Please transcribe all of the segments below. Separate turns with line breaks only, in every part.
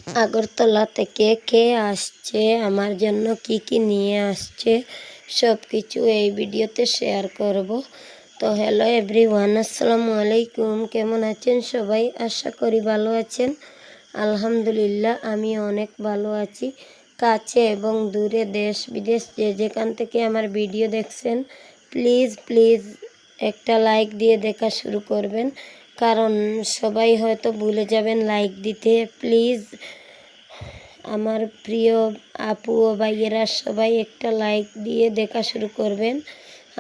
আগরতলা থেকে কে আসছে, আমার জন্য কি কি নিয়ে আসছে, সব কিছু এই ভিডিওতে শেয়ার করব। তো হ্যালো এভরিওয়ান, আসসালামু আলাইকুম। কেমন আছেন সবাই? আশা করি ভালো আছেন। আলহামদুলিল্লাহ, আমি অনেক ভালো আছি। কাছে এবং দূরে, দেশ বিদেশ যে যেখান থেকে আমার ভিডিও দেখছেন, প্লিজ প্লিজ একটা লাইক দিয়ে দেখা শুরু করবেন, কারণ সবাই হয়তো ভুলে যাবেন লাইক দিতে। প্লিজ আমার প্রিয় আপু ও ভাইয়েরা সবাই একটা লাইক দিয়ে দেখা শুরু করবেন।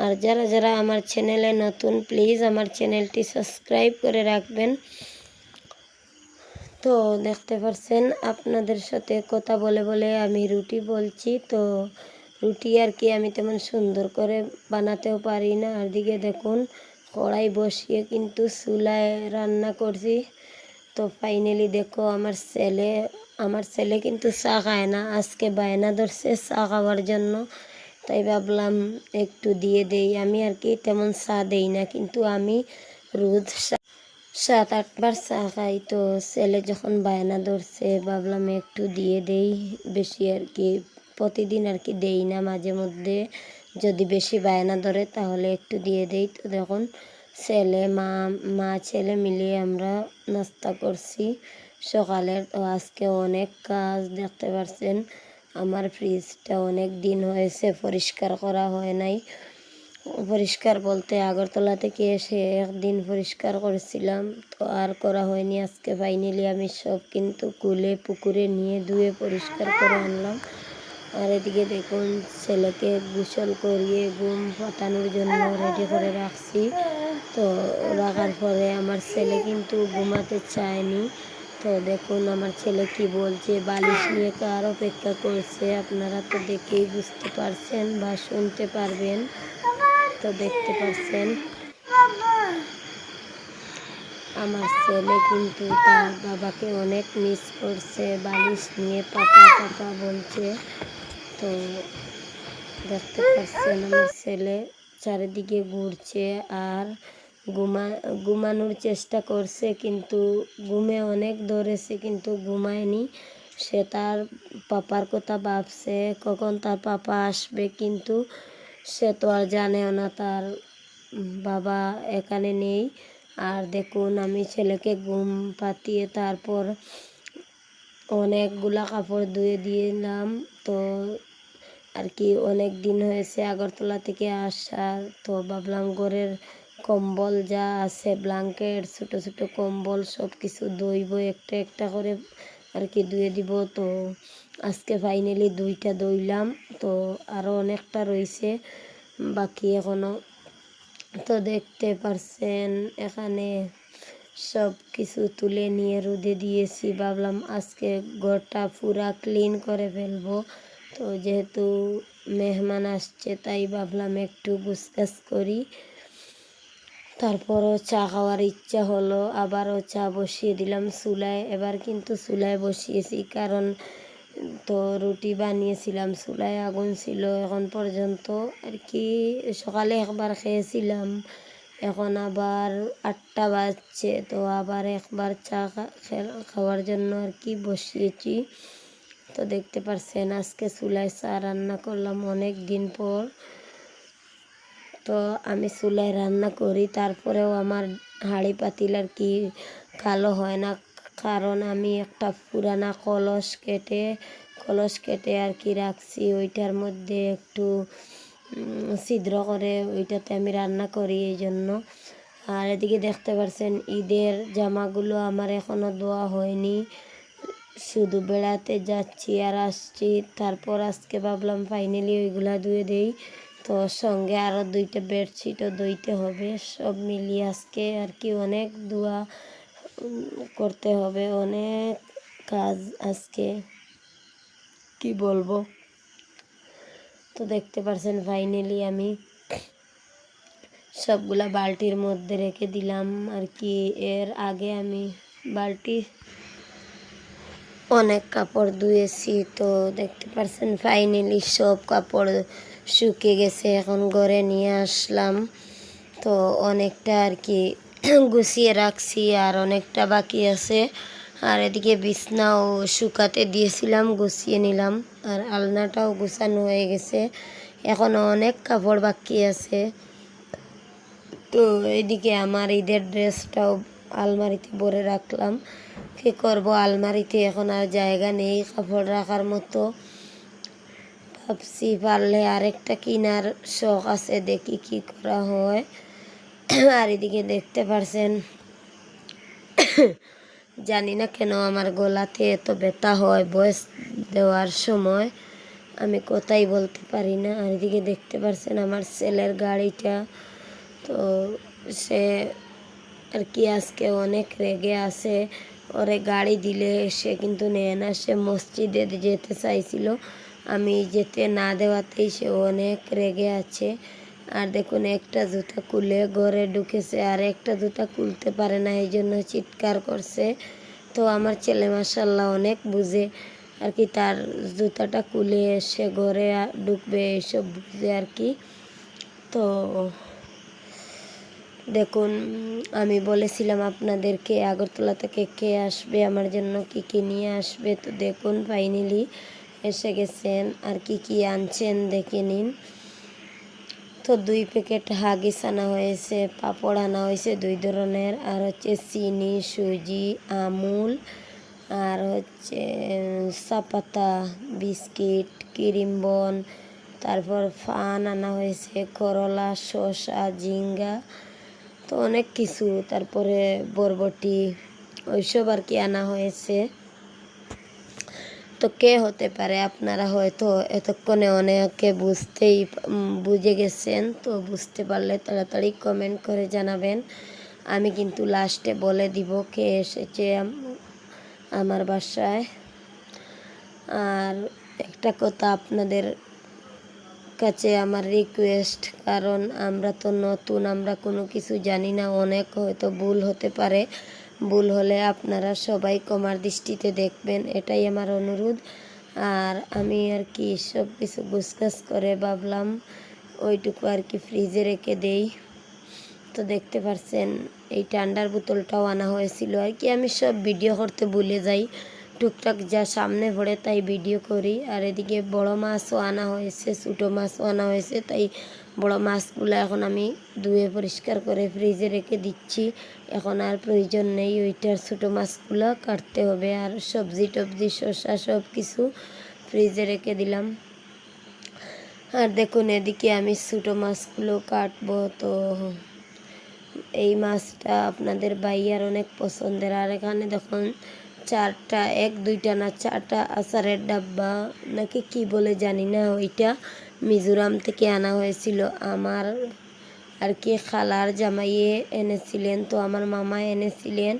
আর যারা যারা আমার চ্যানেলে নতুন, প্লিজ আমার চ্যানেলটি সাবস্ক্রাইব করে রাখবেন। তো দেখতে পাচ্ছেন, আপনাদের সাথে কথা বলে বলে আমি রুটি বলছি। তো রুটি আর কি আমি তেমন সুন্দর করে বানাতেও পারি না। আর দিকে দেখুন, কড়াই বসিয়ে কিন্তু চুলায় রান্না করছি। তো ফাইনালি দেখো, আমার ছেলে কিন্তু চা খায় না, আজকে বায়না ধরছে চা খাওয়ার জন্য। তাই ভাবলাম একটু দিয়ে দেই। আমি আর কি তেমন চা দেই না, কিন্তু আমি রোজ 7-8 বার চা খাই। তো ছেলে যখন বায়না ধরছে, ভাবলাম একটু দিয়ে দেই। বেশি আর কি প্রতিদিন আর কি দেই না, মাঝে মধ্যে যদি বেশি বায়না ধরে তাহলে একটু দিয়ে দেই। তো দেখুন, মা ছেলে মিলিয়ে আমরা নাস্তা করছি সকালের। তো আজকে অনেক কাজ, দেখতে পাচ্ছেন আমার ফ্রিজটা অনেক দিন হয়েছে পরিষ্কার করা হয় নাই। পরিষ্কার বলতে আগরতলা থেকে এসে একদিন পরিষ্কার করেছিলাম, তো আর করা হয়নি। আজকে ফাইনালি আমি সব কিন্তু কুলে পুকুরে নিয়ে ধুয়ে পরিষ্কার করে আনলাম। আর এদিকে দেখুন, ছেলেকে গোসল করিয়ে ঘুম পাতানোর জন্য রেডি করে রাখছি। তো রাখার পরে আমার ছেলে কিন্তু ঘুমাতে চায়নি। তো দেখুন আমার ছেলে কি বলছে, বালিশ নিয়ে কার অপেক্ষা করছে, আপনারা তো দেখেই বুঝতে পারছেন বা শুনতে পারবেন। তো দেখতে পাচ্ছেন আমার ছেলে কিন্তু তার বাবাকে অনেক মিস করছে, বালিশ নিয়ে পাপা পাপা বলছে। তো দেখতে পাচ্ছেন আমার ছেলে চারিদিকে ঘুরছে আর ঘুমানোর চেষ্টা করছে, কিন্তু ঘুমে অনেক ধরেছে কিন্তু ঘুমায়নি। সে তার পাপার কথা ভাবছে, কখন তার পাপা আসবে, কিন্তু সে তো আর জানেও না তার বাবা এখানে নেই। আর দেখুন, আমি ছেলেকে ঘুম পাতিয়ে তারপর অনেকগুলা কাপড় ধুয়ে দিলাম। তো আর কি অনেক দিন হয়েছে আগরতলা থেকে আসা, তো ভাবলাম ঘরের কম্বল যা আছে, ব্ল্যাঙ্কেট, ছোটো ছোটো কম্বল সব কিছু ধুইব একটা একটা করে আর কি ধুয়ে দিব। তো আজকে ফাইনালি 2টা ধুইলাম। তো আরও অনেকটা রয়েছে বাকি এখনও। তো দেখতে পারছেন এখানে সব কিছু তুলে নিয়ে রোদে দিয়েছি। ভাবলাম আজকে ঘরটা পুরা ক্লিন করে ফেলবো। তো যেহেতু মেহমান আসছে, তাই ভাবলাম একটু গুছগাছ করি। তারপরও চা খাওয়ার ইচ্ছা হলো, আবারও চা বসিয়ে দিলাম চুলায়। এবার কিন্তু চুলায় বসিয়েছি, কারণ তো রুটি বানিয়েছিলাম, চুলায় আগুন ছিল এখন পর্যন্ত আর কি। সকালে একবার খেয়েছিলাম, এখন আবার 8টা বাজছে, তো আবার একবার চা খাওয়ার জন্য আর কি বসিয়েছি। তো দেখতে পারছেন আজকে চুলায় চা রান্না করলাম অনেক দিন পর। তো আমি চুলায় রান্না করি, তারপরেও আমার হাঁড়ি পাতিল আর কি কালো হয় না, কারণ আমি একটা পুরানা কলস কেটে আর কি রাখছি, ওইটার মধ্যে একটু ছিদ্র করে ওইটাতে আমি রান্না করি, এই জন্য। আর এদিকে দেখতে পাচ্ছেন ঈদের জামাগুলো আমার এখনও ধোয়া হয়নি, শুধু বেড়াতে যাচ্ছি আর আসছি। তারপর আজকে ভাবলাম ফাইনালি ওইগুলা ধুয়ে দেই। তো সঙ্গে আরও 2টা বেডশিটও ধুইতে হবে। সব মিলিয়ে আজকে আর কি অনেক ধোয়া করতে হবে, অনেক কাজ আজকে, কি বলবো। তো দেখতে পাচ্ছেন ফাইনালি আমি সবগুলা বালতির মধ্যে রেখে দিলাম আর কি। এর আগে আমি অনেক কাপড় ধুয়েছি। তো দেখতে পাচ্ছেন ফাইনালি সব কাপড় শুকিয়ে গেছে, এখন ঘরে নিয়ে আসলাম। তো অনেকটা আর কি গুছিয়ে রাখছি, আর অনেকটা বাকি আছে। আর এদিকে বিছনাও শুকাতে দিয়েছিলাম, গুছিয়ে নিলাম। আর আলনাটাও গুছানো হয়ে গেছে, এখনও অনেক কাপড় বাকি আছে। তো এদিকে আমার ঈদের ড্রেসটাও আলমারিতে ভরে রাখলাম। কী করব, আলমারিতে এখন আর জায়গা নেই কাপড় রাখার মতো। ভাবছি পারলে আরেকটা কেনার শখ আছে, দেখি কি করা হয়। আর এদিকে দেখতে পারছেন, জানি না কেন আমার গলাতে এত ব্যথা হয় ভয়েস দেওয়ার সময়, আমি কথাই বলতে পারি না। আর এদিকে দেখতে পারছেন আমার ছেলের গাড়িটা, তো সে আর কি আজকে অনেক রেগে আছে। ওরে গাড়ি দিলে সে কিন্তু নেয় না, সে মসজিদে যেতে চাইছিল, আমি যেতে না দেওয়াতেই সে অনেক রেগে আছে। আর দেখুন একটা জুতা খুলে ঘরে ঢুকেছে, আর একটা জুতা খুলতে পারে না, এই জন্য চিৎকার করছে। তো আমার ছেলে মাশাল্লাহ অনেক বুঝে আর কি, তার জুতাটা খুলে সে ঘরে ঢুকবে এইসব বুঝে আর কি। তো দেখুন, আমি বলেছিলাম আপনাদেরকে আগরতলা থেকে কে আসবে আমার জন্য, কি কি নিয়ে আসবে। তো দেখুন ফাইনালি এসে গেছেন। আর কি কি আনছেন দেখে নিন। তো 2 প্যাকেট হাগিস আনা হয়েছে, পাঁপড় আনা হয়েছে 2 ধরনের, আর হচ্ছে চিনি, সুজি, আমুল, আর হচ্ছে চাপাতা, বিস্কিট, ক্রিম বন, তারপর ফান আনা হয়েছে, করলা, শসা, ঝিঙ্গা, তো অনেক কিছু, তারপরে বরবটি, ওইসব আর কি আনা হয়েছে। তো কে হতে পারে, আপনারা হয়তো এতক্ষণে অনেকে বুঝে গেছেন। তো বুঝতে পারলে তাড়াতাড়ি কমেন্ট করে জানাবেন। আমি কিন্তু লাস্টে বলে দিব কে এসেছে আমার বাসায়। আর একটা কথা আপনাদের কাছে আমার রিকোয়েস্ট, কারণ আমরা তো নতুন, আমরা কোনো কিছু জানি না, অনেক হয়তো ভুল হতে পারে। ভুল হলে আপনারা সবাই ক্ষমার দৃষ্টিতে দেখবেন, এটাই আমার অনুরোধ। আর আমি আর কি সব কিছু গুছগাছ করে ভাবলাম ওইটুকু আর কি ফ্রিজে রেখে দেই। তো দেখতে পাচ্ছেন এই ঠান্ডার বোতলটাও আনা হয়েছিল আর কি, আমি সব ভিডিও করতে ভুলে যাই, টুকটাক যা সামনে পড়ে তাই ভিডিও করি। আর এদিকে বড় মাছও আনা হয়েছে, ছোটো মাছও আনা হয়েছে, তাই বড় মাছগুলো এখন আমি ধুয়ে পরিষ্কার করে ফ্রিজে রেখে দিচ্ছি। এখন আর প্রয়োজন নেই ওইটার, ছোটো মাছগুলো কাটতে হবে। আর সবজি টবজি শসা সব কিছু ফ্রিজে রেখে দিলাম। আর দেখুন এদিকে আমি ছোটো মাছগুলো কাটবো। তো এই মাছটা আপনাদের ভাইয়ার অনেক পছন্দের। আর এখানে দেখুন 4টা, 1-2টা না 4টা আচারের ডাব্বা নাকি কি বলে জানি না, ওইটা মিজোরাম থেকে আনা হয়েছিল। আমার আর কি খালার জামাইয়ে এনেছিলেন, তো আমার মামা এনেছিলেন।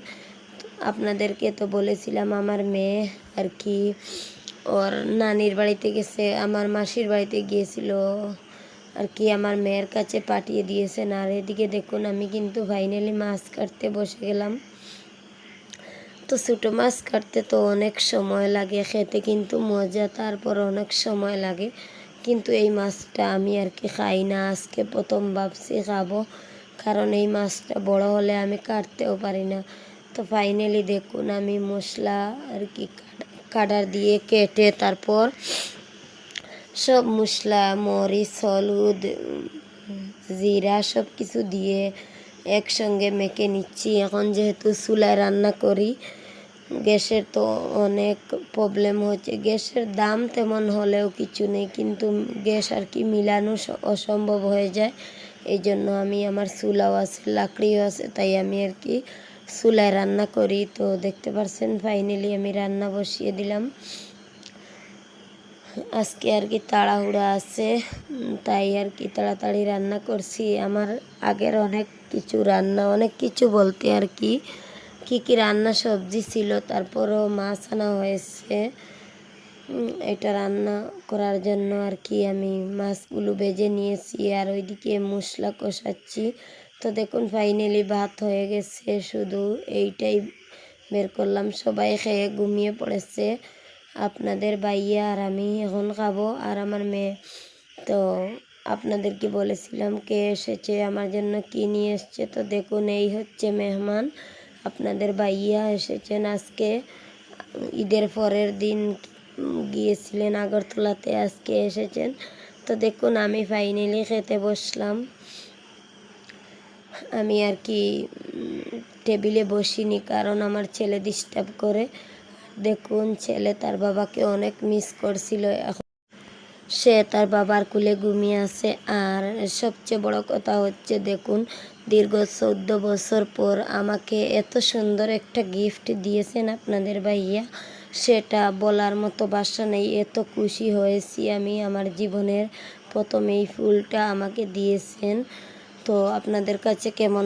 আপনাদেরকে তো বলেছিলাম আমার মেয়ে আর কি ওর নানির বাড়িতে গেছে, আমার মাসির বাড়িতে গিয়েছিল আর কি, আমার মেয়ের কাছে পাঠিয়ে দিয়েছেন। আর এদিকে দেখুন আমি কিন্তু ফাইনালি মাছ কাটতে বসে গেলাম। তো ছোটো মাছ কাটতে তো অনেক সময় লাগে, খেতে কিন্তু মজা, তারপর অনেক সময় লাগে। কিন্তু এই মাছটা আমি আর কি খাই না, আজকে প্রথম ভাবছি খাবো, কারণ এই মাছটা বড় হলে আমি কাটতেও পারি না। তো ফাইনালি দেখুন আমি মশলা আর কি কাটার দিয়ে কেটে, তারপর সব মশলা মরিচ, হলুদ, জিরা সব কিছু দিয়ে একসঙ্গে মেখে নিচ্ছি। এখন যেহেতু চুলায় রান্না করি, গ্যাসের তো অনেক প্রবলেম হচ্ছে, গ্যাসের দাম তেমন হলেও কিছু নেই, কিন্তু গ্যাস আর কি মিলানো অসম্ভব হয়ে যায়। এই জন্য আমি, আমার চুলাও আছে, লাকড়িও আছে, তাই আমি আর কি চুলায় রান্না করি। তো দেখতে পাচ্ছেন ফাইনালি আমি রান্না বসিয়ে দিলাম। আজকে আর কি তাড়াহুড়া আছে, তাই আর কি তাড়াতাড়ি রান্না করছি। আমার আগের অনেক কিছু বলতে আর কি কি রান্না সবজি ছিল, তারপরও মাছ আনা হয়েছে এটা রান্না করার জন্য আর কি। আমি মাছগুলো ভেজে নিয়েছি আর ওইদিকে মশলা কষাচ্ছি। তো দেখুন ফাইনালি ভাত হয়ে গেছে, শুধু এইটাই বের করলাম। সবাই খেয়ে ঘুমিয়ে পড়েছে, আপনাদের ভাইয়া আর আমি এখন খাবো, আর আমার মেয়ে। তো আপনাদেরকে বলেছিলাম কে এসেছে, আমার জন্য কি নিয়ে এসছে। তো দেখুন এই হচ্ছে মেহমান, আপনাদের ভাইয়া এসেছেন আজকে, ঈদের পরের দিন গিয়েছিলেন আগরতলাতে, আজকে এসেছেন। তো দেখুন আমি ফাইনালি খেতে বসলাম। আমি আর কি টেবিলে বসিনি, কারণ আমার ছেলে ডিস্টার্ব করে। দেখুন ছেলে তার বাবাকে অনেক মিস করছিল, এখন সে তার বাবার কোলে ঘুমিয়ে আছে। আর সবচেয়ে বড় কথা হচ্ছে দেখুন, দীর্ঘ 14 বছর পর আমাকে এত সুন্দর একটা গিফট দিয়েছেন আপনাদের ভাইয়া, সেটা বলার মতো ভাষা নেই। এত খুশি হয়েছি আমি, আমার জীবনের প্রথম এই ফুলটা আমাকে দিয়েছেন। তো আপনাদের কাছে কেমন